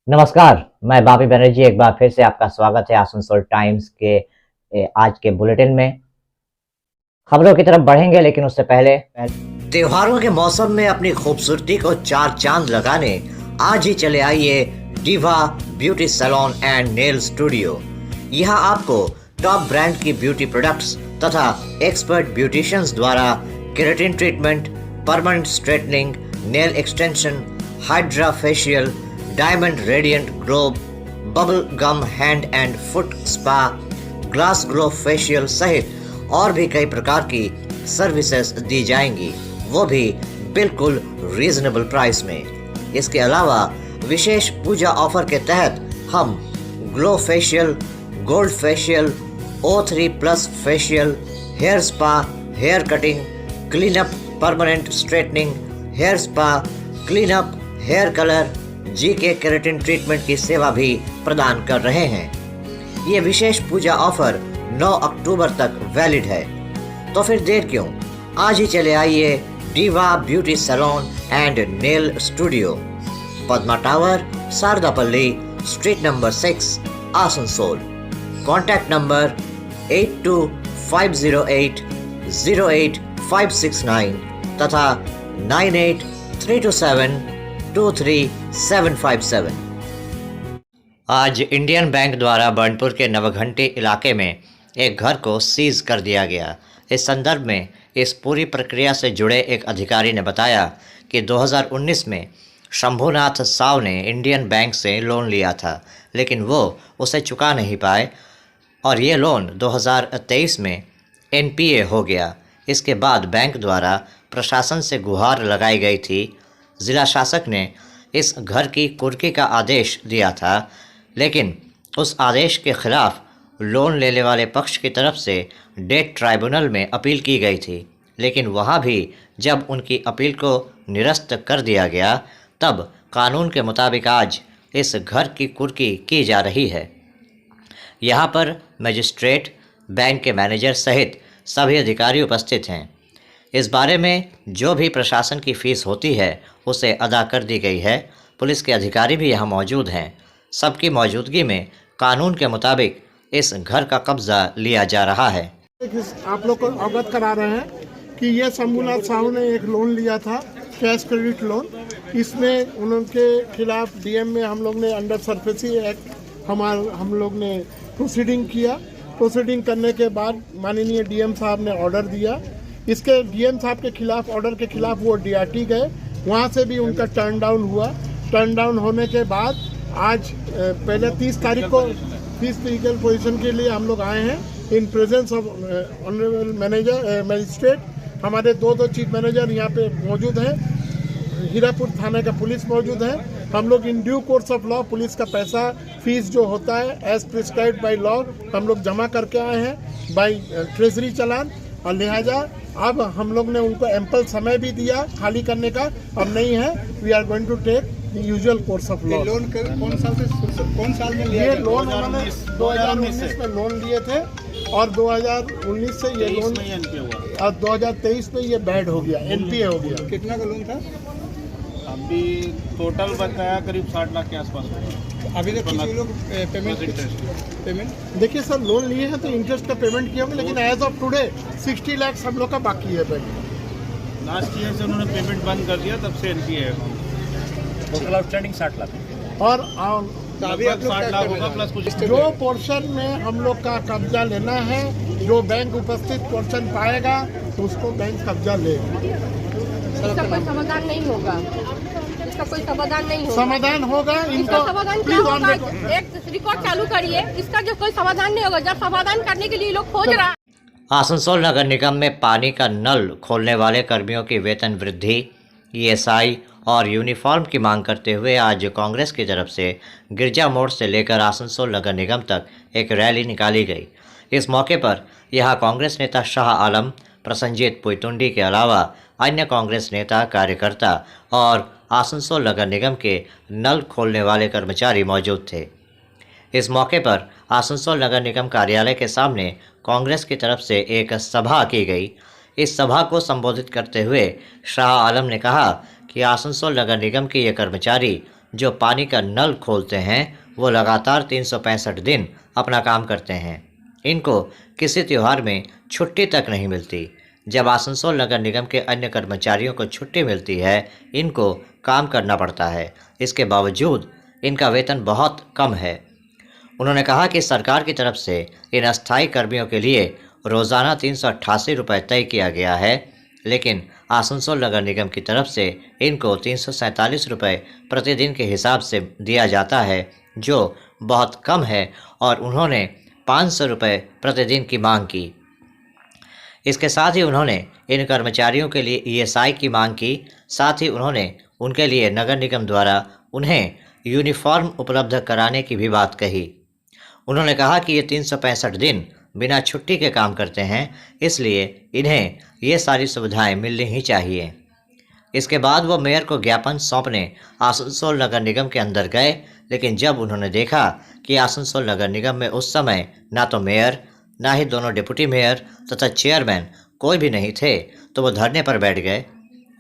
नमस्कार, मैं बापी बनर्जी एक बार फिर से आपका स्वागत है आसनसोल टाइम्स के आज के बुलेटिन में। खबरों की तरफ बढ़ेंगे लेकिन उससे पहले त्योहारों के मौसम में अपनी खूबसूरती को चार चांद लगाने आज ही चले आइए diva beauty salon and nail studio. यहाँ आपको टॉप ब्रांड की ब्यूटी प्रोडक्ट्स तथा एक्सपर्ट ब्यूटिशियंस द्वारा keratin treatment, permanent straightening, nail extension, hydra facial, diamond radiant globe, bubble gum hand and foot spa, glass glow facial सहित और भी कई प्रकार की सर्विसेज दी जाएंगी, वो भी बिल्कुल रीजनेबल प्राइस में। इसके अलावा विशेष पूजा ऑफर के तहत हम glow facial, gold facial, O3+ facial, hair spa, hair cutting, cleanup, permanent straightening, hair spa, cleanup, hair colour, GK keratin treatment की सेवा भी प्रदान कर रहे हैं। ये विशेष पूजा ऑफर 9 अक्टूबर तक वैलिड है, तो फिर देर क्यों, आज ही चले आइए diva beauty salon and nail studio, Padma tower, Sharadapalli street number 6, Asansol. Contact number 8250808569 तथा 9832723757। आज इंडियन बैंक द्वारा बर्नपुर के नवघंटी इलाके में एक घर को सीज कर दिया गया। इस संदर्भ में इस पूरी प्रक्रिया से जुड़े एक अधिकारी ने बताया कि 2019 में शंभुनाथ साव ने इंडियन बैंक से लोन लिया था, लेकिन वो उसे चुका नहीं पाए और ये लोन 2023 में NPA हो गया। इसके बाद बैंक द्वारा प्रशासन से गुहार लगाई गई थी। ज़िला शासक ने इस घर की कुर्की का आदेश दिया था, लेकिन उस आदेश के खिलाफ लोन लेने वाले पक्ष की तरफ से डेट ट्राइब्यूनल में अपील की गई थी, लेकिन वहां भी जब उनकी अपील को निरस्त कर दिया गया, तब कानून के मुताबिक आज इस घर की कुर्की की जा रही है। यहाँ पर मजिस्ट्रेट, बैंक के मैनेजर सहित सभी अधिकारी उपस्थित हैं। इस बारे में जो भी प्रशासन की फ़ीस होती है उसे अदा कर दी गई है। पुलिस के अधिकारी भी यहाँ मौजूद हैं। सबकी मौजूदगी में कानून के मुताबिक इस घर का कब्जा लिया जा रहा है। आप लोग को अवगत करा रहे हैं कि ये शंभुनाथ साहू ने एक लोन लिया था, कैश क्रेडिट लोन। इसमें उनके खिलाफ DM में हम लोग ने अंडर सरफेसी एक्ट हम लोग ने प्रोसीडिंग किया। प्रोसीडिंग करने के बाद माननीय DM साहब ने ऑर्डर दिया। इसके DM साहब के खिलाफ, ऑर्डर के खिलाफ वो DRT गए, वहाँ से भी उनका टर्न डाउन हुआ। टर्न डाउन होने के बाद आज पहले 30 तारीख को फिजिकल पोजीशन के लिए हम लोग आए हैं in presence of honourable magistrate. हमारे दो चीफ मैनेजर यहाँ पे मौजूद हैं, हीरापुर थाने का पुलिस मौजूद है। हम लोग in due course of law police का पैसा, फीस जो होता है एज प्रिस्क्राइब्ड बाय लॉ हम लोग जमा करके आए हैं बाय ट्रेजरी चालान, और लिहाजा अब हम लोग ने उनको एम्पल समय भी दिया खाली करने का। अब नहीं है, we are going to take usual course of law. Loan कौन साल में लिया? ये लोन उन्होंने 2019 में लोन लिए थे और 2019 से ये लोन और 2023 में ये बैड हो गया, NPA हो गया। कितना का लोन था? अभी टोटल बताया करीब 60 लाख के आसपास। अभी तक किसी लोग पेमेंट देखिए सर, लोन लिए हैं तो इंटरेस्ट का पेमेंट किया होगा, लेकिन एज ऑफ टुडे 60 लाख सब लोग का बाकी है पेमेंट। लास्ट ईयर से उन्होंने पेमेंट बंद कर दिया, तब से NPA है। टोटल आउटस्टैंडिंग 60 लाख और अभी आप लोग 60 लाख होगा प्लस कुछ। जो पोर्शन में हम लोग का कब्जा लेना है, जो बैंक उपस्थित पोर्शन पाएगा तो उसको बैंक कब्जा लेगा। इसका कोई समाधान नहीं होगा, इसका कोई समाधान नहीं होगा। समाधान होगा इसका इनको समाधान क्या होगा? एक रिकॉर्ड चालू करिए, इसका जो कोई समाधान नहीं होगा। जब समाधान करने के लिए लोग खोज रहा। आसनसोल नगर निगम में पानी का नल खोलने वाले कर्मियों की वेतन वृद्धि, ESI और यूनिफॉर्म की मांग करते हुए आज कांग्रेस की तरफ से गिरजा मोड़ से लेकर आसनसोल नगर निगम तक एक रैली निकाली गई। इस मौके पर यहां कांग्रेस नेता शाह आलम, प्रसन्नजीत पुईतुंडी के अलावा अन्य कांग्रेस नेता, कार्यकर्ता और आसनसोल नगर निगम के नल खोलने वाले कर्मचारी मौजूद थे। इस मौके पर आसनसोल नगर निगम कार्यालय के सामने कांग्रेस की तरफ से एक सभा की गई। इस सभा को संबोधित करते हुए शाह आलम ने कहा कि आसनसोल नगर निगम के ये कर्मचारी जो पानी का नल खोलते हैं वो लगातार 365 दिन अपना काम करते हैं। इनको किसी त्यौहार में छुट्टी तक नहीं मिलती। जब आसनसोल नगर निगम के अन्य कर्मचारियों को छुट्टी मिलती है, इनको काम करना पड़ता है। इसके बावजूद इनका वेतन बहुत कम है। उन्होंने कहा कि सरकार की तरफ से इन अस्थायी कर्मियों के लिए रोज़ाना 388 रुपये तय किया गया है, लेकिन आसनसोल नगर निगम की तरफ से इनको 347 रुपये प्रतिदिन के हिसाब से दिया जाता है, जो बहुत कम है, और उन्होंने 500 रुपये प्रतिदिन की मांग की। इसके साथ ही उन्होंने इन कर्मचारियों के लिए ESI की मांग की। साथ ही उन्होंने उनके लिए नगर निगम द्वारा उन्हें यूनिफॉर्म उपलब्ध कराने की भी बात कही। उन्होंने कहा कि ये 365 दिन बिना छुट्टी के काम करते हैं, इसलिए इन्हें ये सारी सुविधाएं मिलनी ही चाहिए। इसके बाद वो मेयर को ज्ञापन सौंपने आसनसोल नगर निगम के अंदर गए, लेकिन जब उन्होंने देखा कि आसनसोल नगर निगम में उस समय ना तो मेयर, ना ही दोनों डिप्टी मेयर तथा चेयरमैन कोई भी नहीं थे, तो वो धरने पर बैठ गए।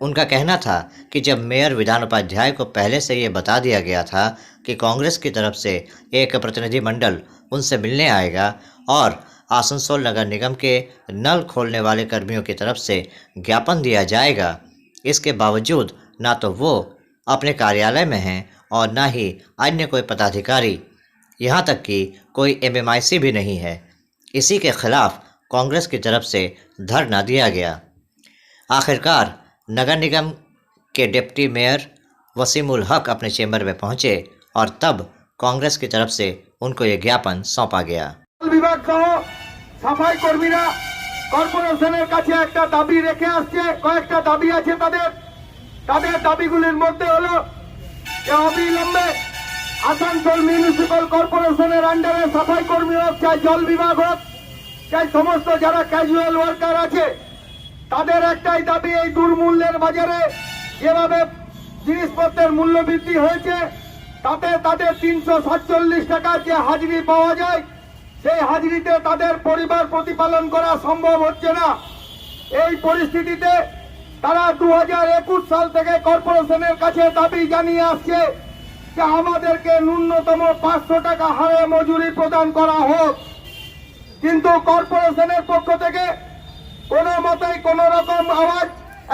उनका कहना था कि जब मेयर विधान उपाध्याय को पहले से ये बता दिया गया था कि कांग्रेस की तरफ से एक प्रतिनिधिमंडल उनसे मिलने आएगा और आसनसोल नगर निगम के नल खोलने वाले कर्मियों की तरफ से ज्ञापन दिया जाएगा, इसके बावजूद ना तो वो अपने कार्यालय में हैं और ना ही अन्य कोई पदाधिकारी, यहाँ तक कि कोई MMIC भी नहीं है। इसी के खिलाफ कांग्रेस की तरफ से धरना दिया गया। आखिरकार नगर निगम के डिप्टी मेयर वसीमुल हक अपने चेंबर में पहुंचे और तब कांग्रेस की तरफ से उनको ये ज्ञापन सौंपा गया। विभाग सह सफाई कर्मीरा কর্পোরেশনের কাছে একটা দাবি রেখে আসছে। কয়েকটা দাবি আছে তাদের দাবিগুলির মধ্যে হলো যে অবিলম্বে আসানসোল মিউনিসিপাল কর্পোরেশনের আন্ডারে সাফাই কর্মী হোক, চাই জল বিভাগ হোক, চাই সমস্ত যারা ক্যাজুয়াল ওয়ার্কার আছে, তাদের একটাই দাবি, এই দুর্মূল্যের বাজারে যেভাবে জিনিসপত্রের মূল্য বৃদ্ধি হয়েছে তাতে তাদের 347 টাকার যে হাজিরি পাওয়া যায় সেই হাজিরিতে তাদের পরিবার প্রতিপালন করা সম্ভব হচ্ছে না। এই পরিস্থিতিতে তারা 2021 সাল থেকে কর্পোরেশনের কাছে দাবি জানিয়ে আসছে যে আমাদেরকে ন্যূনতম 500 টাকা হারে মজুরি প্রদান করা হোক, কিন্তু কর্পোরেশনের পক্ষ থেকে কোনো মতেই কোনো রকম আওয়াজ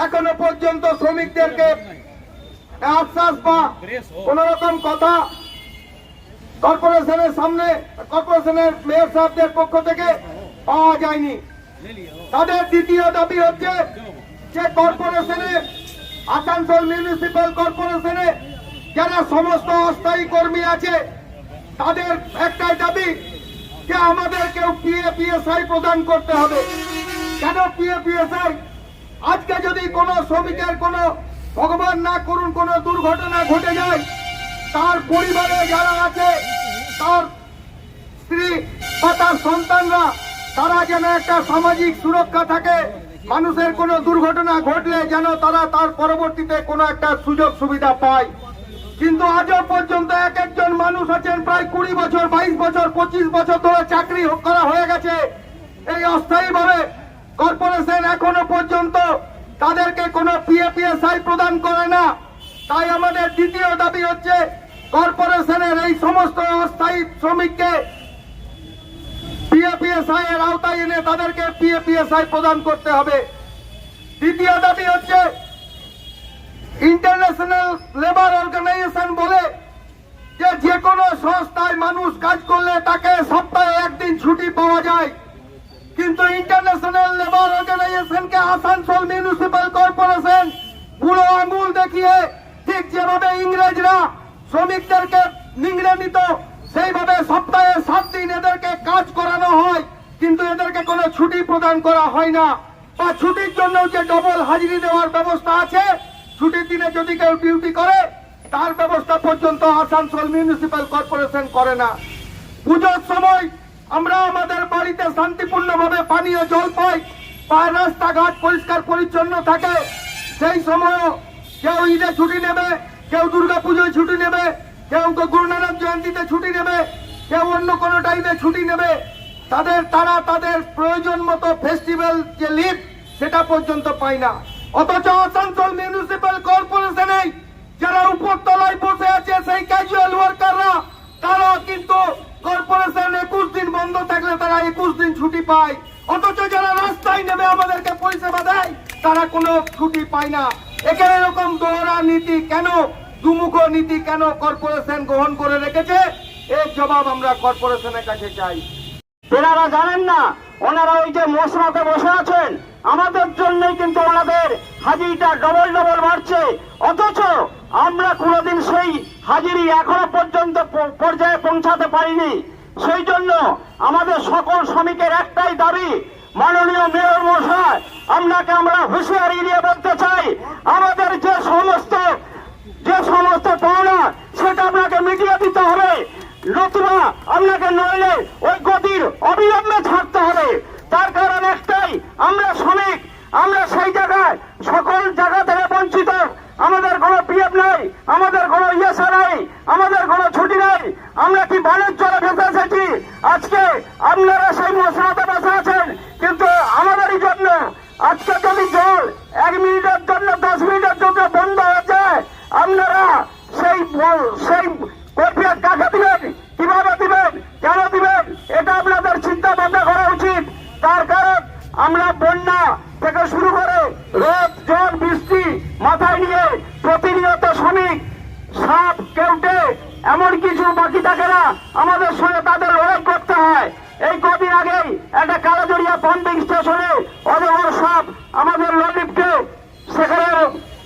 এখনো পর্যন্ত শ্রমিকদেরকে আশ্বাস বা কোনো রকম কথা কর্পোরেশনের সামনে কর্পোরেশনের মেয়র সাহেবদের পক্ষ থেকে পাওয়া যায়নি। তাদের দ্বিতীয় দাবি হচ্ছে যে কর্পোরেশনে আসানসোল মিউনিসিপাল কর্পোরেশনে যারা সমস্ত অস্থায়ী কর্মী আছে তাদের একটাই দাবি যে আমাদেরকেও PFI প্রদান করতে হবে। কেন PFI? আজকে যদি কোনো শ্রমিকের কোনো ভগবান না করুন কোনো দুর্ঘটনা ঘটে যায়, তার পরিবারে যারা আছে তার স্ত্রী বা তার সন্তানরা তারা যেন একটা সামাজিক সুরক্ষা থাকে, মানুষের কোনো দুর্ঘটনা ঘটলে যেন তারা তার পরবর্তীতে কোনো একটা সুযোগ সুবিধা পায়। কিন্তু আজও পর্যন্ত একজন মানুষ আছেন প্রায় 20 বছর 22 বছর 25 বছর ধরে চাকরি করা হয়ে গেছে, এই অস্থায়ীভাবে কর্পোরেশন এখনো পর্যন্ত তাদেরকে কোনো PFI প্রদান করে না। তাই আমাদের দ্বিতীয় দাবি হচ্ছে কর্পোরেশনের এই সমস্ত অস্থায়ী শ্রমিককে PFI এর আওতায় এনে তাদেরকে PFI প্রদান করতে হবে। তৃতীয় দাবি হচ্ছে ইন্টারন্যাশনাল লেবার অর্গানাইজেশন বলে যে কোনো সংস্থায় মানুষ কাজ করলে তাকে সপ্তাহে একদিন ছুটি পাওয়া যায়, কিন্তু ইন্টারন্যাশনাল লেবার অর্গানাইজেশনকে আসানসোল মিউনিসিপাল কর্পোরেশন বুড়ো আঙুল দেখিয়ে ঠিক যেভাবে ইংরেজরা শ্রমিকদেরকে নিংড়ে নিত সেইভাবে সপ্তাহে 7 দিন এদেরকে কাজ করানো হয়, কিন্তু এদেরকে কোনো ছুটি প্রদান করা হয় না। বা ছুটির জন্য যে ডবল হাজিরি দেওয়ার ব্যবস্থা আছে, ছুটির দিনে যদি কেউ ডিউটি করে তার ব্যবস্থা পর্যন্ত আসানসোল মিউনিসিপাল কর্পোরেশন করে না। পুজোর সময় আমরা আমাদের বাড়িতে শান্তিপূর্ণভাবে পানীয় জল পাই বা রাস্তাঘাট পরিষ্কার পরিচ্ছন্ন থাকে, সেই সময়ও কেউ ঈদে ছুটি নেবে, কেউ দুর্গা পুজোয় ছুটি নেবে, কেউ গুরু নানক জয়ন্তীতে ছুটি নেবে, কেউ অন্য কোনো টাইমে ছুটি নেবে, তারা তাদের প্রয়োজন মতো ফেস্টিভ্যাল যে লিভ সেটা পর্যন্ত পায় না। অথচ আসানসোল মিউনিসিপাল কর্পোরেশনে যারা উপরতলায় বসে আছে সেই ক্যাজুয়াল ওয়ার্কাররা, তারা কিন্তু কর্পোরেশন 21 দিন বন্ধ থাকলে তারা 21 দিন ছুটি পায়, অথচ যারা রাস্তায় নেমে আমাদেরকে পরিষেবা দেয় তারা কোনো ছুটি পায় না। এখানে এরকম দোহরা নীতি কেন, দুমুখ নীতি কেন কর্পোরেশন গ্রহণ করে রেখেছে, এর জবাব আমরা কর্পোরেশনের কাছে চাই। এনারা জানেন না, ওনারা ওই যে মশরাতে বসে আছেন, আমাদের জন্যই কিন্তু ওনাদের হাজিরিটা ডবল ডবল বাড়ছে, অথচ আমরা কোনোদিন সেই হাজিরি এখনো পর্যন্ত পর্যায়ে পৌঁছাতে পারিনি। সেই জন্য আমাদের সকল শ্রমিকের একটাই দাবি, মাননীয় মেয়র মশাই, আপনাকে আমরা হুঁশিয়ারি দিয়ে বলতে চাই, আমাদের যে সমস্ত পাওনা সেটা আপনাকে মিটিয়ে দিতে হবে, নতুবা আপনাকে নইলে ওই গতির অবিলম্বে ছাড়তে হবে। তার কারণ একটাই, আমরা শ্রমিক, আমরা সেই জায়গায় সকল জায়গা থেকে বঞ্চিত। আমাদের কোনো পিএফ নাই, আমাদের কোনো ইএসআই নাই, আমাদের কোনো ছুটি নাই। আমরা কি বানের জলে ভেসে এসেছি? আজকে আপনারা সেই মশলাতে বসে আছেন, কিন্তু আমাদেরই জন্য আজকে যদি জল 1 মিনিটের জন্য 10 মিনিটের জন্য বন্ধ হয়ে যায়, আপনারা সেই কৈফিয়ত কাকে দিবেন, কিভাবে দিবেন, কেন দিবেন, এটা আপনাদের চিন্তা ভাবনা করা উচিত। তার কারণ আমরা বন্যা থেকে শুরু করে রোদ জল বৃষ্টি মাথায় নিয়ে প্রতিনিয়ত শ্রমিক সাপ কেউটে এমন কিছু বাকি থাকে না, আমাদের সঙ্গে তাদের লড়াই করতে হয়। এই কদিন আগেই একটা কালাজড়িয়া পাম্পিং স্টেশনে অজগর সাপ আমাদের ললিপকে সেখানে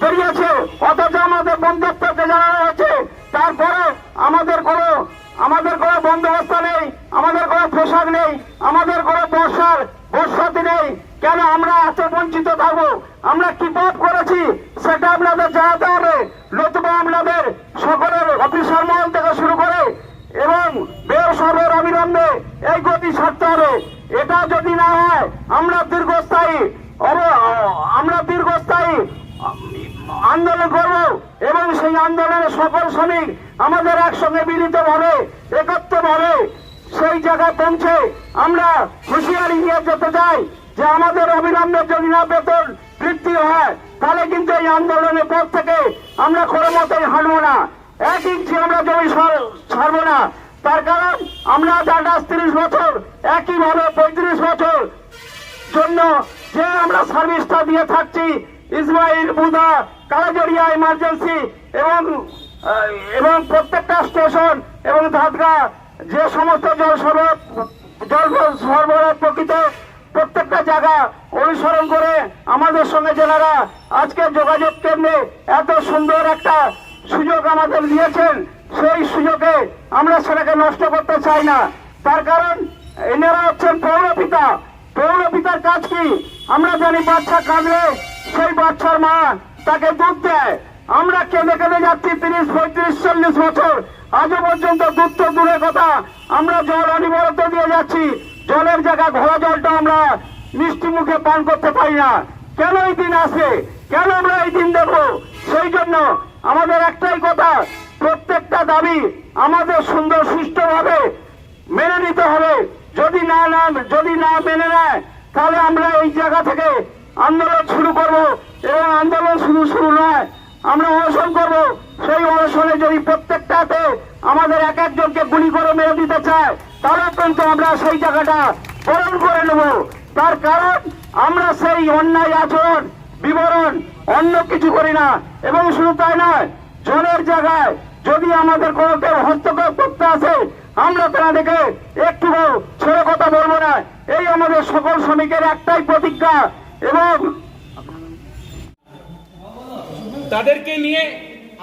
বেরিয়েছে, অথচ আমাদের বন্ধুত্বকে জানানো হয়েছে, তারপরে আমাদের কোনো বন্দোবস্ত নেই, আমাদের কোনো পোশাক নেই, আমাদের কোনো বর্ষাতি নেই। কেন আমরা এত বঞ্চিত থাকবো? আমরা কি পাপ করেছি সেটা আপনাদের জানাতে হবে, নতুবা আপনাদের সকলের অফিসার মহল থেকে শুরু করে এবং মেয়র সাহেবের অবিলম্বে এই গতি ছাড়তে হবে। এটা যদি না হয় আমরা দীর্ঘস্থায়ী আন্দোলন করব এবং সেই আন্দোলনে সকল শ্রমিক আমাদের একসঙ্গে মিলিতভাবে একত্রভাবে সেই জায়গায় পৌঁছে আমরা হুঁশিয়ারি নিয়ে যেতে চাই যে আমাদের অবিলম্বে যদি না বেতন বৃদ্ধি হয় তাহলে কিন্তু এই আন্দোলনের পর থেকে আমরা কোনো মতেই হাঁটবো না, 1 ইঞ্চি আমরা জমি ছাড়বো না। তার কারণ আমরা 30 বছর একইভাবে 35 বছর জন্য যে আমরা সার্ভিসটা দিয়ে থাকছি, ইসমাইল, বুধা, কালাজড়িয়া ইমার্জেন্সি এবং প্রত্যেকটা স্টেশন এবং ধাতগা যে সমস্ত জল সরবরাহ প্রকৃত প্রত্যেকটা জায়গা অনুসরণ করে আমাদের সঙ্গে যারা আজকে যোগাযোগ কেন্দ্রে এত সুন্দর একটা সুযোগ আমাদের দিয়েছেন, সেই সুযোগে আমরা সেটাকে নষ্ট করতে চাই না। তার কারণ এনারা হচ্ছেন পৌরপিতা। পৌরপিতার কাজ কি? আমরা জানি বাচ্চা কাঁদলে সেই বাচ্চার মা তাকে দুধ দেয়। আমরা কেঁদে কেঁদে যাচ্ছি 30, 35, 40 বছর, আজও পর্যন্ত দুধ তো দূরের কথা, আমরা জল অনিবার্য দিয়ে যাচ্ছি। জলের জায়গায় ঘোলা জলটা আমরা মিষ্টি মুখে পান করতে পারি না। কেন এই দিন আসে? কেন আমরা এই দিন দেখবো? সেই জন্য আমাদের একটাই কথা, প্রত্যেকটা দাবি আমাদের সুন্দর সুষ্ঠুভাবে মেনে নিতে হবে। যদি না মেনে নেয় তাহলে আমরা এই জায়গা থেকে আন্দোলন শুরু করব এবং আন্দোলন শুরু নয়, আমরা অনশন করব। সেই অনশনে যদি প্রত্যেকটাতে আমাদের একজনকে গুলি করে মেরে দিতে চায় তাহলে কিন্তু আমরা সেই জায়গাটা বরণ করে নেব। তার কারণ আমরা সেই অন্যায় আচরণ বিবরণ অন্য কিছু করি না। এবং শুধু তাই নয়, জলের জায়গায় যদি আমাদের কোনো কেউ হস্তক্ষেপ করতে আসে আমরা তাদেরকে একটু ছেড়ে কথা বলবো না। এই আমাদের সকল শ্রমিকের একটাই প্রতিজ্ঞা। এবং তাদেরকে নিয়ে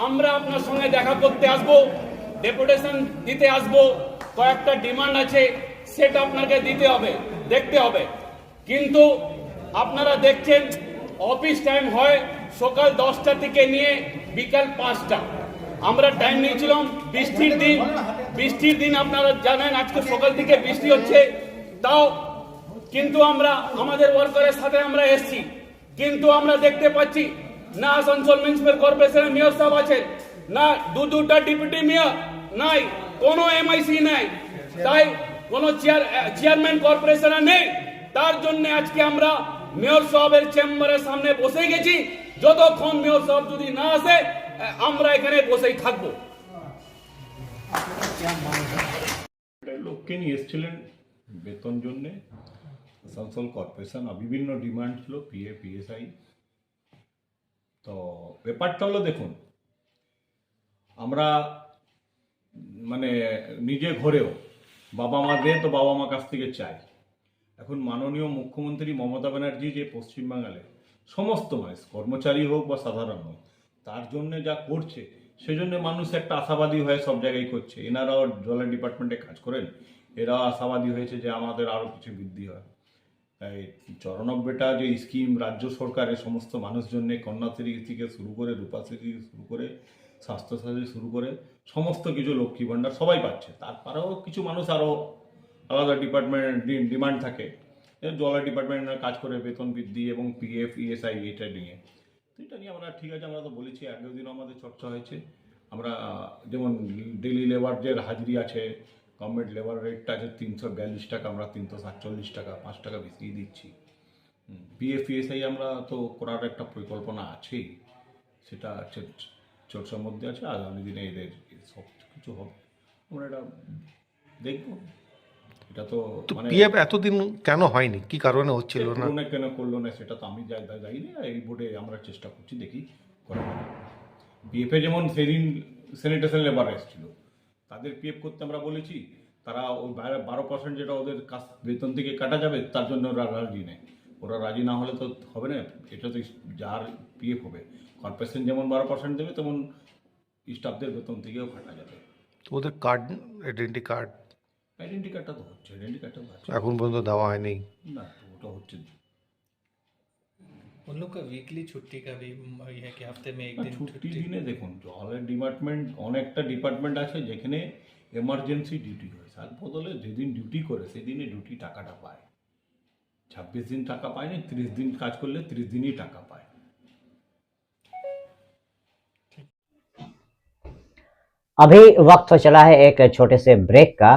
আমরা আপনার সঙ্গে দেখা করতে আসব, ডেপুটেশন দিতে আসব। কয়েকটা ডিমান্ড আছে, সেটা আপনাকে দিতে হবে, দেখতে হবে। কিন্তু আপনারা দেখছেন অফিস টাইম হয় সকাল 10টা থেকে নিয়ে বিকাল 5টা। আমরা টাইম নিয়েছিলাম বৃষ্টির দিন আপনারা জানেন আজকে সকাল থেকে বৃষ্টি হচ্ছে, তাও কিন্তু আমরা আমাদের ওয়ার্কারের সাথে আমরা এসছি। কিন্তু আমরা দেখতে পাচ্ছি না আসানসোল মিউনিসিপ্যাল কর্পোরেশনের মেয়র সাহেব আছেন, না দুটা ডেপুটি মেয়র নাই, কোনো এমআইসি নাই, তাই কোনো চেয়ারম্যান কর্পোরেশনের নেই। তার জন্য আজকে আমরা মেয়র সাহেবের চেম্বারের সামনে বসে গেছি। যতক্ষণ মেয়র সাহেব যদি না আসে আমরা এখানে বসেই থাকবো। লোককে নিয়ে এসেছিলেন বেতন জন্যে আসানসোল কর্পোরেশন, বিভিন্ন ডিমান্ড ছিল, পিএ পিএসআই। তো ব্যাপারটা হলো, দেখুন, আমরা মানে নিজে ঘরেও বাবা মা দেয় তো বাবা মা কাছ থেকে চাই। এখন মাননীয় মুখ্যমন্ত্রী মমতা ব্যানার্জি যে পশ্চিমবাংলায় সমস্ত মানুষ, কর্মচারী হোক বা সাধারণ হোক, তার জন্য যা করছে সেজন্য মানুষ একটা আশাবাদী হয়ে সব জায়গায় করছে। এনারাও জলের ডিপার্টমেন্টে কাজ করেন, এরাও আশাবাদী হয়েছে যে আমাদের আরও কিছু বৃদ্ধি হয়। তাই 94টা যে স্কিম রাজ্য সরকারের সমস্ত মানুষের জন্য, কন্যাশ্রী থেকে শুরু করে, রূপাশ্রী থেকে শুরু করে, স্বাস্থ্যসাথী শুরু করে সমস্ত কিছু, লক্ষ্মী ভাণ্ডার সবাই পাচ্ছে। তারপরেও কিছু মানুষ আরও আলাদা ডিপার্টমেন্ট ডিমান্ড থাকে, জলের ডিপার্টমেন্টের কাজ করে বেতন বৃদ্ধি এবং পিএফ ইএসআই এটা নিয়ে। তো এটা নিয়ে আমরা ঠিক আছে, আমরা তো বলেছি, আগের দিনও আমাদের চর্চা হয়েছে। আমরা যেমন ডেলি লেবার যে হাজিরি আছে, গভর্নমেন্ট লেবার রেটটা আছে 342 টাকা, আমরা 347 টাকা, 5 টাকা বেশি দিচ্ছি। পিএফ ইএসআই আমরা তো করার একটা পরিকল্পনা আছেই, সেটা চর্চার মধ্যে আছে। আগামী দিনে এদের সব কিছু হবে, আমরা এটা দেখবো। এটা তো মানে পিএফ এতদিন কেন হয়নি, কি কারণে হচ্ছিল না, কেন করলো না সেটা তো আমি যাই না। এই বোর্ডে আমরা চেষ্টা করছি, দেখি করা হবে। পিএফে যেমন সেদিন স্যানিটেশন লেবার এসেছিল, তাদের পিএফ করতে আমরা বলেছি, তারা ওই 12% যেটা ওদের কাজ বেতন থেকে কাটা যাবে তার জন্য ওরা রাজি নেই। ওরা রাজি না হলে তো হবে না। এটা তো যার পিএফ হবে, কর্পোরেশন যেমন 12% দেবে, তেমন স্টাফদের বেতন থেকেও কাটা যাবে। তো ওদের কার্ড, আইডেন্টি কার্ডটা তো হচ্ছে, আইডেন্টি কার্ডটা তো আছে, এখন পর্যন্ত দেওয়া হয়নি না, ওটা হচ্ছে। उन लोग का वीकली छुट्टी का भी ये है कि हफ्ते में एक दिन ছুটির দিনে দেখুন, জলের ডিপার্টমেন্ট অনেকটা ডিপার্টমেন্ট আছে যেখানে এমার্জেন্সি ডিউটি হয়, তার বদলে যেদিন ডিউটি করে সেদিনে ডিউটি টাকাটা পায়। 26 দিন টাকা পায়নি, 30 দিন কাজ করলে 30 দিনই টাকা পায়। अभी वक्त हो चला है एक छोटे से ब्रेक का,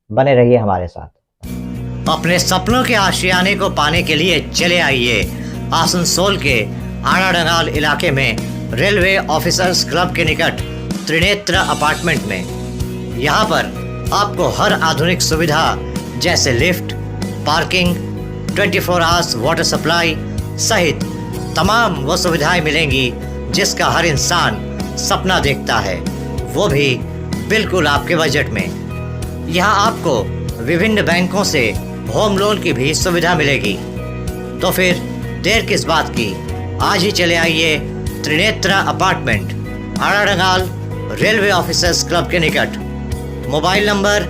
बने रहिए हमारे साथ। अपने सपनों के आशियाने को पाने के लिए चले आइए आसनसोल के आड़ाडंगाल इलाके में रेलवे ऑफिसर्स क्लब के निकट त्रिनेत्र अपार्टमेंट में। यहाँ पर आपको हर आधुनिक सुविधा जैसे lift, parking, 24 hours water supply सहित तमाम वो सुविधाएं मिलेंगी जिसका हर इंसान सपना देखता है, वो भी बिल्कुल आपके बजट में। यहाँ आपको विभिन्न बैंकों से होम लोन की भी सुविधा मिलेगी। तो फिर देर किस बात की, आज ही चले आइए Trinetra apartment, Aradangal railway officers club के निकट। मोबाइल नंबर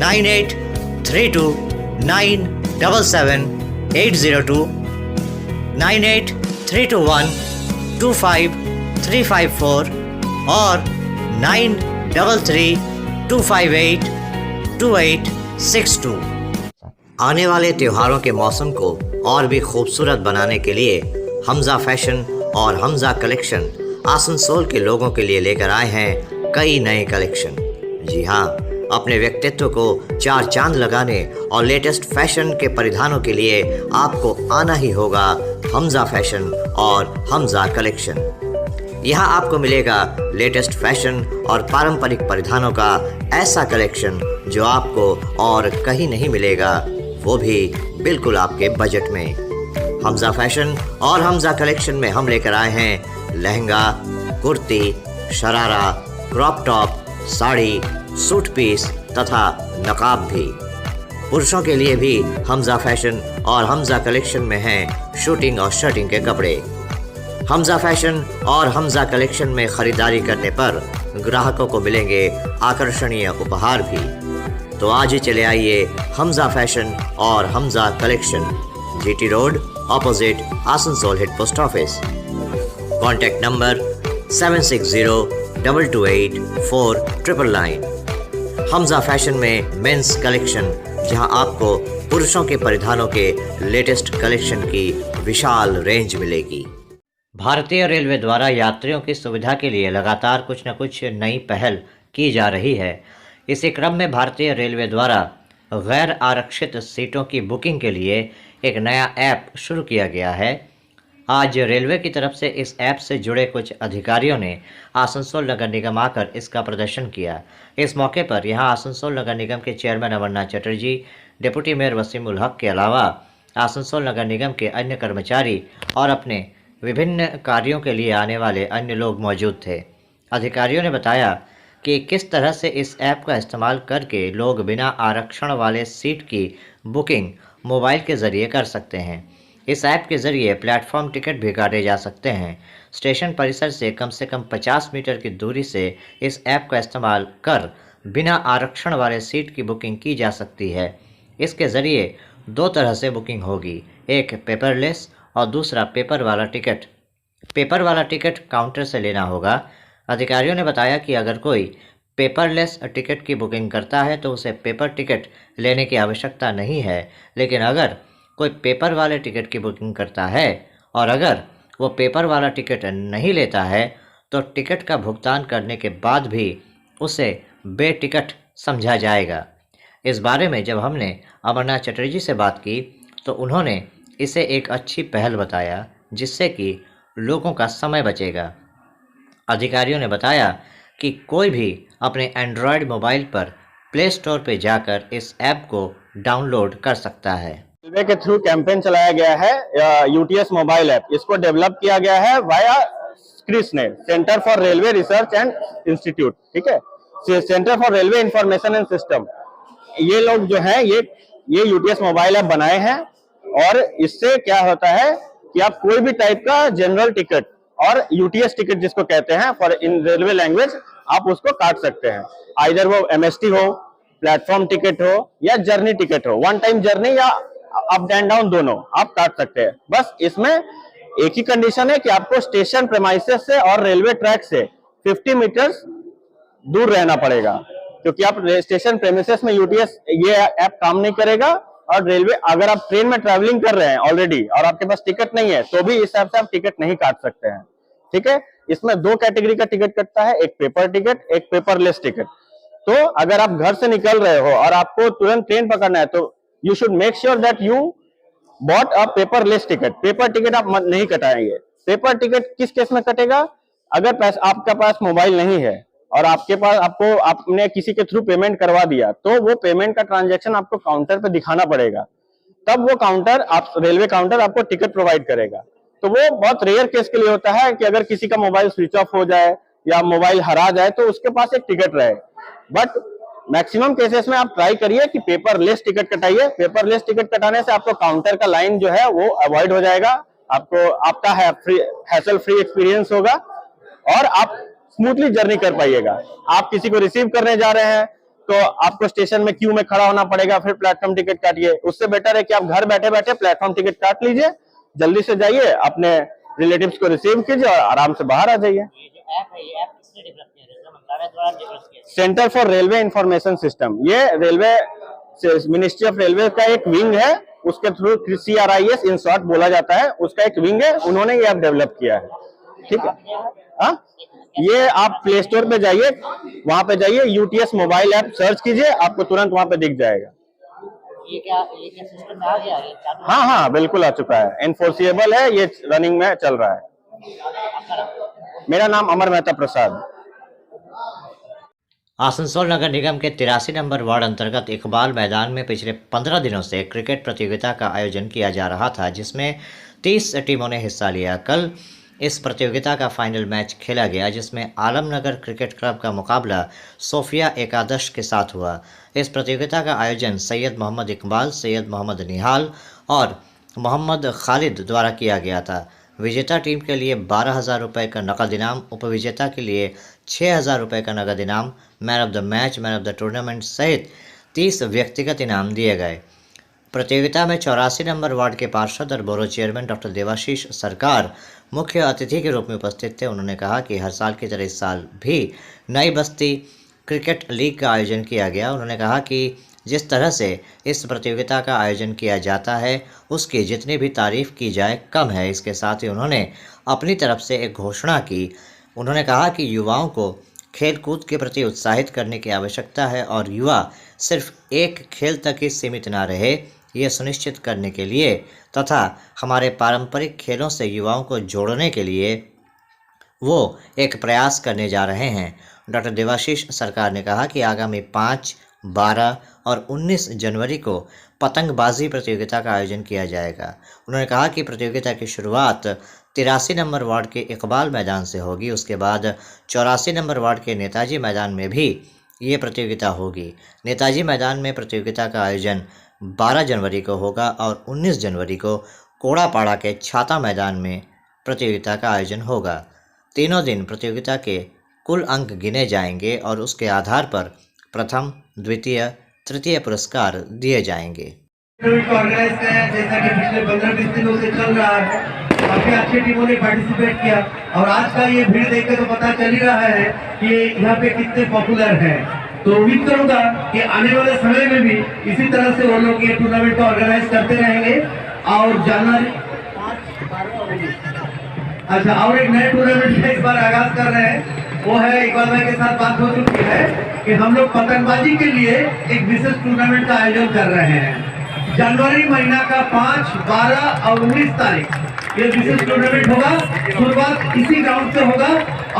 9832977802, 9832125354 और 9332582862। आने वाले त्योहारों के मौसम को और भी खूबसूरत बनाने के लिए हमजा फैशन और हमजा कलेक्शन आसनसोल के लोगों के लिए लेकर आए हैं कई नए कलेक्शन। जी हाँ, अपने व्यक्तित्व को 4 चांद लगाने और लेटेस्ट फैशन के परिधानों के लिए आपको आना ही होगा हमजा फैशन और हमजा कलेक्शन। यहाँ आपको मिलेगा लेटेस्ट फैशन और पारंपरिक परिधानों का ऐसा कलेक्शन जो आपको और कहीं नहीं मिलेगा, वो भी बिल्कुल आपके बजट में। हमजा फैशन और हमजा कलेक्शन में हम लेकर आए हैं lehenga, kurti, sharara, crop top, sari, suit piece तथा नकाब भी। पुरुषों के लिए भी हमजा फैशन और हमजा कलेक्शन में हैं शूटिंग और शर्टिंग के कपड़े। हमजा फैशन और हमजा कलेक्शन में खरीदारी करने पर ग्राहकों को मिलेंगे आकर्षणीय उपहार भी। तो आज ही चले आइए हमजा फैशन और Hamza collection, GT road opposite Asansol head post office. Contact number 7602284999। Hamza fashion में मेंस कलेक्शन, जहां आपको पुरुषों के परिधानों के लेटेस्ट कलेक्शन की विशाल रेंज मिलेगी। भारतीय रेलवे द्वारा यात्रियों की सुविधा के लिए लगातार कुछ न कुछ नई पहल की जा रही है। इसी क्रम में भारतीय रेलवे द्वारा गैर आरक्षित सीटों की बुकिंग के लिए एक नया ऐप शुरू किया गया है। आज रेलवे की तरफ से इस ऐप से जुड़े कुछ अधिकारियों ने आसनसोल नगर निगम आकर इसका प्रदर्शन किया। इस मौके पर यहां आसनसोल नगर निगम के chairman Amarnath Chatterjee, deputy mayor Wasim ul Haq के अलावा आसनसोल नगर निगम के अन्य कर्मचारी और अपने विभिन्न कार्यों के लिए आने वाले अन्य लोग मौजूद थे। अधिकारियों ने बताया कि किस तरह से इस ऐप का इस्तेमाल करके लोग बिना आरक्षण वाले सीट की बुकिंग मोबाइल के ज़रिए कर सकते हैं। इस ऐप के ज़रिए प्लेटफॉर्म टिकट भी काटे जा सकते हैं। स्टेशन परिसर से कम 50 मीटर की दूरी से इस ऐप का इस्तेमाल कर बिना आरक्षण वाले सीट की बुकिंग की जा सकती है। इसके ज़रिए 2 तरह से बुकिंग होगी, एक पेपरलेस और दूसरा पेपर वाला टिकट। पेपर वाला टिकट काउंटर से लेना होगा। अधिकारियों ने बताया कि अगर कोई पेपरलेस टिकट की बुकिंग करता है तो उसे पेपर टिकट लेने की आवश्यकता नहीं है, लेकिन अगर कोई पेपर वाले टिकट की बुकिंग करता है और अगर वो पेपर वाला टिकट नहीं लेता है तो टिकट का भुगतान करने के बाद भी उसे बेटिकट समझा जाएगा। इस बारे में जब हमने अमरनाथ चटर्जी से बात की तो उन्होंने इसे एक अच्छी पहल बताया जिससे कि लोगों का समय बचेगा। अधिकारियों ने बताया कि कोई भी अपने एंड्रॉयड मोबाइल पर प्ले स्टोर पर जाकर इस ऐप को डाउनलोड कर सकता है। रेलवे के थ्रू कैंपेन चलाया गया है यूटीएस मोबाइल ऐप। इसको डेवलप किया गया है वाया क्रिस ने, centre for railway research and institute, ठीक है, centre for railway information and system. ये लोग जो है ये यूटीएस मोबाइल ऐप बनाए हैं और इससे क्या होता है कि आप कोई भी टाइप का जनरल टिकट और यूटीएस टिकट जिसको कहते हैं फॉर इन रेलवे लैंग्वेज, आप उसको काट सकते हैं। आइदर वो एमएसटी हो, प्लेटफॉर्म टिकट हो या जर्नी टिकट हो, वन टाइम जर्नी या अप एंड डाउन दोनों आप काट सकते हैं। बस इसमें एक ही कंडीशन है कि आपको स्टेशन प्रेमाइसेस से और रेलवे ट्रैक से 50 मीटर्स दूर रहना पड़ेगा, क्योंकि आप स्टेशन प्रेमिसेस में यूटीएस ये ऐप काम नहीं करेगा। और रेलवे, अगर आप ट्रेन में ट्रैवलिंग कर रहे हैं ऑलरेडी और आपके पास टिकट नहीं है तो भी इस ऐप से आप टिकट नहीं काट सकते हैं, ठीक है। इसमें 2 कैटेगरी का टिकट कटता है, एक पेपर टिकट, एक पेपरलेस टिकट। तो अगर आप घर से निकल रहे हो और आपको तुरंत ट्रेन पकड़ना है तो you should make sure that you bought a paperless ticket. Paper ticket आप नहीं कटाएंगे। पेपर टिकट किस केस में कटेगा? अगर आपका पास मोबाइल नहीं है और आपने किसी के थ्रू पेमेंट करवा दिया तो वो पेमेंट का ट्रांजैक्शन आपको काउंटर पे दिखाना पड़ेगा, तब वो काउंटर रेलवे काउंटर आपको टिकट प्रोवाइड करेगा। तो वो बहुत रेयर केस के लिए होता है कि अगर किसी का मोबाइल स्विच ऑफ हो जाए या मोबाइल हरा जाए तो उसके पास एक टिकट रहे। बट मैक्सिमम केसेस में आप ट्राई करिए कि पेपरलेस टिकट कटाइए। पेपरलेस टिकट कटाने से आपको काउंटर का लाइन जो है वो अवॉइड हो जाएगा, आपका हैसल फ्री एक्सपीरियंस होगा और आप स्मूथली जर्नी कर पाइएगा। आप किसी को रिसीव करने जा रहे हैं तो आपको स्टेशन में क्यू में खड़ा होना पड़ेगा, फिर प्लेटफॉर्म टिकट काटिए। उससे बेटर है कि आप घर बैठे बैठे प्लेटफॉर्म टिकट काट लीजिए, जल्दी से जाइए, अपने रिलेटिव्स को रिसीव कीजिए और आराम से बाहर आ जाइए। Centre for railway information system, ये रेलवे मिनिस्ट्री ऑफ रेलवे का एक विंग है, उसके थ्रू CRIS इन शॉर्ट बोला जाता है, उसका एक विंग है, उन्होंने ये ऐप डेवलप किया है, ठीक है। ये आप प्ले स्टोर पे जाइए, वहां पे जाइए, यूटीएस मोबाइल ऐप सर्च कीजिए, आपको तुरंत वहां पे दिख जाएगा। ये क्या सिस्टम आ गया है? हाँ, बिल्कुल आ चुका है, एनफोर्सिएबल है, ये रनिंग में चल रहा है। मेरा नाम अमर मेहता प्रसाद। आसनसोल नगर निगम के 83 नंबर वार्ड अंतर्गत इकबाल मैदान में पिछले 15 दिनों से क्रिकेट प्रतियोगिता का आयोजन किया जा रहा था, जिसमें 30 टीमों ने हिस्सा लिया। कल इस प्रतियोगिता का फाइनल मैच खेला गया, जिसमें आलमनगर क्रिकेट क्लब का मुकाबला सोफिया एकादश के साथ हुआ। इस प्रतियोगिता का आयोजन सैयद मोहम्मद इकबाल, सैयद मोहम्मद निहाल और मोहम्मद खालिद द्वारा किया गया था। विजेता टीम के लिए 12,000 रुपये का नकद इनाम, उपविजेता के लिए 6,000 रुपये का नकद इनाम, man of the match, man of the tournament सहित 30 व्यक्तिगत इनाम दिए गए। प्रतियोगिता में 84 नंबर वार्ड के पार्षद और बोरो चेयरमैन डॉक्टर देवाशीष सरकार मुख्य अतिथि के रूप में उपस्थित थे। उन्होंने कहा कि हर साल की तरह इस साल भी नई बस्ती क्रिकेट लीग का आयोजन किया गया। उन्होंने कहा कि जिस तरह से इस प्रतियोगिता का आयोजन किया जाता है उसकी जितनी भी तारीफ़ की जाए कम है। इसके साथ ही उन्होंने अपनी तरफ से एक घोषणा की। उन्होंने कहा कि युवाओं को खेल कूद के प्रति उत्साहित करने की आवश्यकता है और युवा सिर्फ एक खेल तक ही सीमित ना रहे, ये सुनिश्चित करने के लिए तथा हमारे पारंपरिक खेलों से युवाओं को जोड़ने के लिए वो एक प्रयास करने जा रहे हैं। डॉक्टर देवाशीष सरकार ने कहा कि आगामी 5, 12 और 19 जनवरी को पतंगबाजी प्रतियोगिता का आयोजन किया जाएगा। उन्होंने कहा कि प्रतियोगिता की शुरुआत 83 नंबर वार्ड के इकबाल मैदान से होगी। उसके बाद 84 नंबर वार्ड के नेताजी मैदान में भी ये प्रतियोगिता होगी। नेताजी मैदान में प्रतियोगिता का आयोजन 12 जनवरी को होगा और 19 जनवरी को कोड़ापाड़ा के छाता मैदान में प्रतियोगिता का आयोजन होगा। तीनों दिन प्रतियोगिता के कुल अंक गिने जाएंगे और उसके आधार पर प्रथम, द्वितीय, तृतीय पुरस्कार दिए जाएंगे। ऑर्गेनाइज किया जैसा कि पिछले 15-20 दिनों से चल रहा है। काफी अच्छी टीमों ने पार्टिसिपेट किया और आज का ये भीड़ देख के तो पता चल ही रहा है कि यहाँ पे कितने पॉपुलर हैं। तो उम्मीद करूंगा कि आने वाले समय में भी इसी तरह से वो लोग ये टूर्नामेंट को ऑर्गेनाइज करते रहेंगे। और जनवरी और एक नए टूर्नामेंट का इस बार आगाज कर रहे हैं। वो है, इकबाल भाई के साथ बात हो चुकी है कि हम लोग पतंगबाजी के लिए एक विशेष टूर्नामेंट का आयोजन कर रहे हैं। जनवरी महीना का 5, 12 और 19 तारीख ये विशेष टूर्नामेंट होगा। शुरुआत इसी ग्राउंड से होगा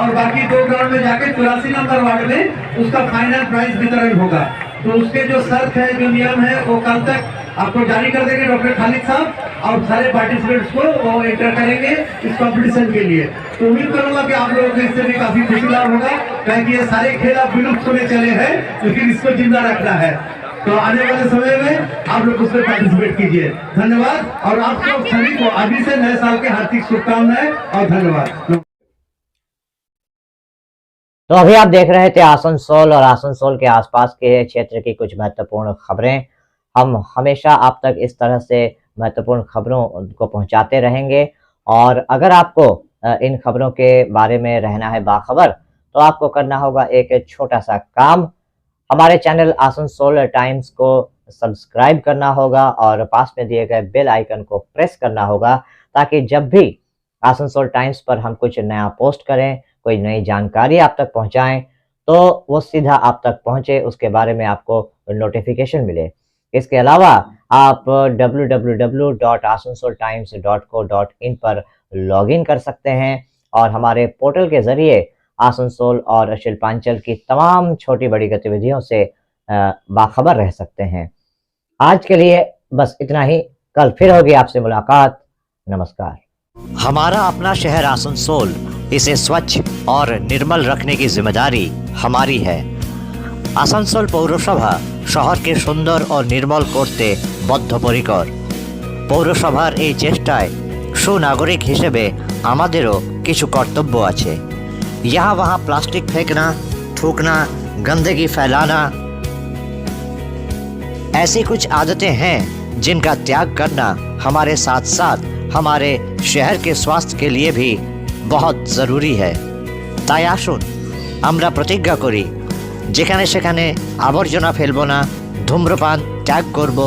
और बाकी 2 ग्राउंड में जाके 84 नंबर वार्ड में उसका फाइनल प्राइज वितरण होगा। तो उसके जो शर्त है, जो नियम है, वो कल तक आपको जारी कर देंगे डॉक्टर खालिद साहब और सारे पार्टिसिपेंट्स को वो एंटर करेंगे इस कंपटीशन के लिए। तो उम्मीद करूंगा कि आप लोगों को इससे भी काफी खुशी लाभ होगा, क्योंकि ये सारे खेल अब विलुप्त होने चले हैं, लेकिन इसको जिंदा रखना है। तो आने वाले समय में आप लोग उसमें पार्टिसिपेट कीजिए। धन्यवाद और आप सब सभी को अभी से नए साल के हार्दिक शुभकामनाएं और धन्यवाद। तो अभी आप देख रहे थे आसनसोल और आसनसोल के आसपास के क्षेत्र की कुछ महत्वपूर्ण खबरें। हम हमेशा आप तक इस तरह से महत्वपूर्ण खबरों को पहुंचाते रहेंगे और अगर आपको इन खबरों के बारे में रहना है बाखबर, तो आपको करना होगा एक छोटा सा काम। हमारे चैनल आसनसोल टाइम्स को सब्सक्राइब करना होगा और पास में दिए गए बेल आइकन को प्रेस करना होगा, ताकि जब भी आसनसोल टाइम्स पर हम कुछ नया पोस्ट करें, कोई नई जानकारी आप तक पहुंचाएं, तो वो सीधा आप तक पहुंचे, उसके बारे में आपको नोटिफिकेशन मिले। इसके अलावा आप www.asansol-times.co.in पर लॉगिन कर सकते हैं और हमारे पोर्टल के जरिए आसनसोल और शिल्पांचल की तमाम छोटी बड़ी गतिविधियों से बाखबर रह सकते हैं। आज के लिए बस इतना ही। कल फिर होगी आपसे मुलाकात। नमस्कार। हमारा अपना शहर आसनसोल, इसे स्वच्छ और निर्मल रखने की जिम्मेदारी हमारी है। आसानसोल पौरसभा শহরকে সুন্দর ও নির্মল করতে বদ্ধপরিকর। পৌরসভার এই চেষ্টায় সুনাগরিক হিসেবে আমাদেরও কিছু কর্তব্য আছে। यहाँ वहाँ प्लास्टिक फेंकना, थूकना, गंदगी फैलाना, ऐसी कुछ आदतें हैं जिनका त्याग करना हमारे साथ साथ हमारे शहर के स्वास्थ्य के लिए भी बहुत ज़रूरी है। তাই আসুন আমরা প্রতিজ্ঞা করি, যেখানে সেখানে আবর্জনা ফেলবো না, ধূম্রপান ত্যাগ করব,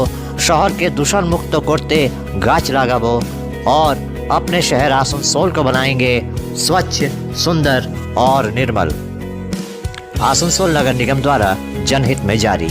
শহরকে दूषण मुक्त करते गाछ लगाबो और अपने शहर आसनसोल को बनाएंगे स्वच्छ, सुंदर और निर्मल। आसनसोल नगर निगम द्वारा जनहित में जारी।